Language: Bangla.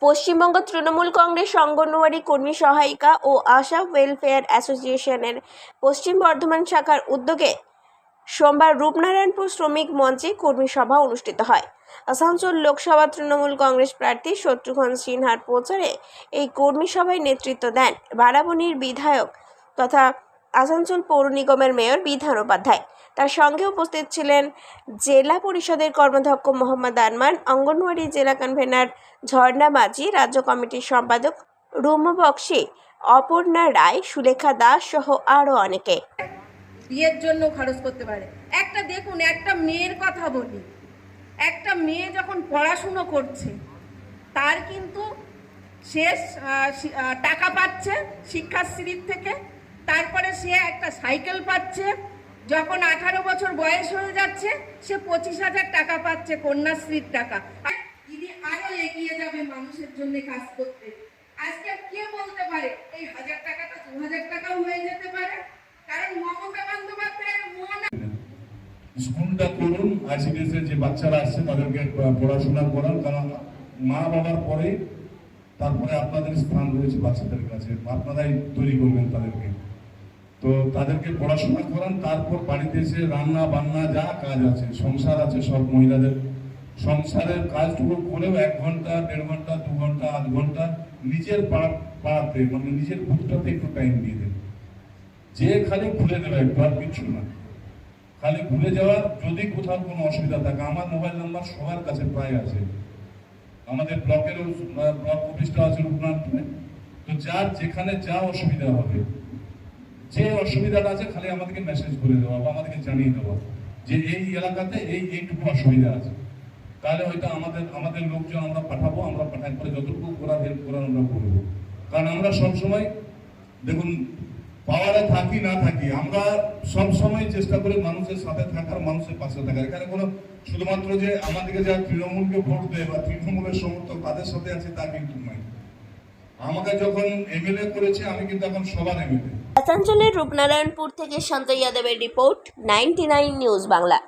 পশ্চিমবঙ্গ তৃণমূল কংগ্রেস অঙ্গনওয়াড়ি কর্মী সহায়িকা ও আশা ওয়েলফেয়ার অ্যাসোসিয়েশনের পশ্চিম বর্ধমান শাখার উদ্যোগে সোমবার রূপনারায়ণপুর শ্রমিক মঞ্চে কর্মী সভা অনুষ্ঠিত হয়। আসানসোল লোকসভা তৃণমূল কংগ্রেস প্রার্থী শত্রুঘ্ন সিনহার প্রচারে এই কর্মী সভায় নেতৃত্ব দেন বারাবণীর বিধায়ক তথা আসানসোল পৌর নিগমের মেয়র বিধান উপাধ্যায়। তার সঙ্গে উপস্থিত ছিলেন জেলা পরিষদের কর্মাধ্যক্ষ মোহাম্মদ আরমান, অঙ্গনওয়াড়ি জেলা কনভেনার ঝর্ণা মাঝি, রাজ্য কমিটির সম্পাদক রুমু বক্সি, অপর্ণা রায়, সুলেখা দাস সহ আরও অনেকে। বিয়ের জন্য খরচ করতে পারে। একটা দেখুন, একটা মেয়ের কথা বলি, একটা মেয়ে যখন পড়াশুনো করছে তার কিন্তু শেষ টাকা পাচ্ছে শিক্ষাশ্রীর থেকে, তারপরে সে একটা সাইকেল পাচ্ছে, যখন 18 বছর বয়স হয়ে যাচ্ছে সে 25,000 টাকা পাচ্ছে কন্যাশ্রীর টাকা। দিদি আরো এগিয়ে যাবে মানুষের জন্য কাজ করতে। আজকে কে বলতে পারে এই 1000 টাকাটা 2000 টাকাও হয়ে যেতে পারে, কারণ মমতা বন্দ্যোপাধ্যায়ের মন। স্কুলটা করুন, আইসিডিএস এর যে বাচ্চারা আসছে তাদেরকে পড়াশোনা করান, কারণ মা বাবার পরে তারপরে আপনাদের স্থান রয়েছে বাচ্চাদের কাছে, আপনারাই তৈরি করবেন তাদেরকে। তো তাদেরকে পড়াশোনা করান, তারপর বাড়িতে এসে রান্না বান্না যা কাজ আছে, সংসার আছে, সব মহিলাদের সংসারের কাজটুকু করেও 1 ঘন্টা 1.5 ঘন্টা 2 ঘন্টা 8 ঘন্টা নিজের পাড়াতে মানে নিজের বুথটাতে একটু টাইম দিয়ে দেন। যে খালি ঘুরে দেবে একটু, আর কিছু না, খালি ঘুরে যাওয়ার। যদি কোথাও কোনো অসুবিধা থাকে, আমার মোবাইল নাম্বার সবার কাছে প্রায় আছে, আমাদের ব্লকেরও ব্লক অফিসটা আছে রূপনারায়ণপুরে। তো যার যেখানে যা অসুবিধা হবে, যে অসুবিধাটা আছে খালি আমাদেরকে মেসেজ করে দেওয়া বা আমাদেরকে জানিয়ে দেওয়া যে এই এলাকাতে এইটুকু অসুবিধা আছে, তাহলে হয়তো আমাদের লোকজন আমরা পাঠাবো, আমরা পাঠাই করে যতটুকু করার হেল্প করার আমরা করবো। কারণ আমরা সবসময় দেখুন, পাওয়ারে থাকি না থাকি, আমরা সবসময় চেষ্টা করি মানুষের সাথে থাকার, মানুষের পাশে থাকার। এখানে কোনো শুধুমাত্র যে আমাদেরকে যারা তৃণমূলকে ভোট দেয় বা তৃণমূলের সমর্থক তাদের সাথে আছে তা কিন্তু নয়। আমাকে যখন এমএলএ করেছে আমি কিন্তু এখন সবার এমএলএ। আসানসোলের রূপনারায়ণপুর থেকে সঞ্জয় যাদবের রিপোর্ট, 99 নিউজ বাংলা।